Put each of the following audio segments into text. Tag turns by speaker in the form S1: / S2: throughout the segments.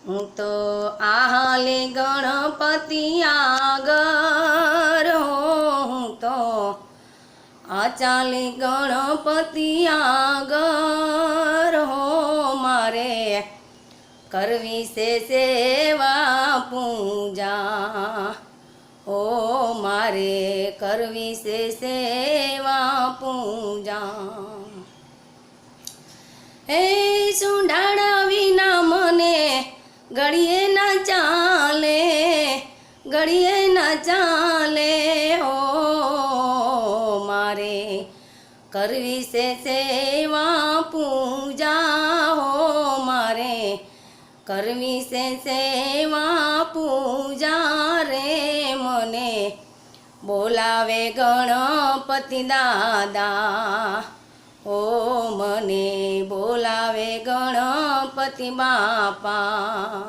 S1: હું તો આહાલે ગણપતિ આગળ હું તો આચાલે ગણપતિ આગળ હો મારે કરવી છે સેવા પૂજા ઓ મારે કરવી છે સેવા પૂજા હે સુંઢાણા વિના મને ઘડીએ ના ચાલે ઘડીએ ના ચાલે હો મારે કરવી છે સેવા પૂજા હો મારે કરવી છે સેવા પૂજા રે મને બોલાવે ગણપતિ દાદા ઓ મને બોલાવે ગણપતિ બાપા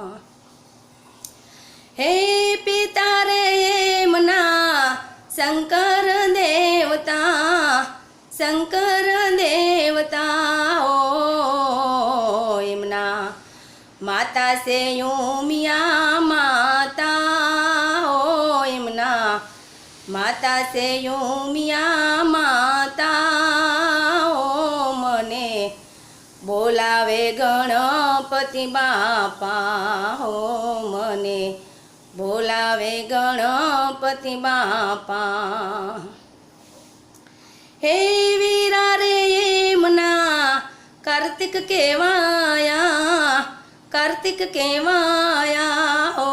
S1: હે પિતા રે એમના શંકર દેવતા ઓ એમના માતા છે ઉમિયા માતા ઓ એમના માતા છે ઉમિયા માતા ઓ મને બોલાવે ગણપતિ બાપા હો મને બોલાવે ગણપતિ બાપા હે વીરા રે એમના કાર્તિક કેવાયા ઓ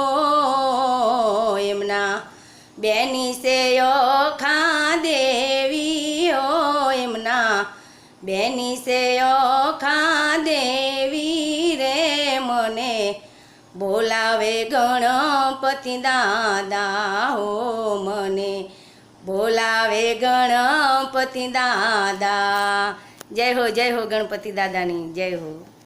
S1: એમના બેની છે ઓખા દેવી ઓ એમના બેની છે ઓખા દેવી રે મને બોલાવે ગણપતિ દાદા હો મને બોલાવે ગણપતિ દાદા જય હો ગણપતિ દાદાની જય હો।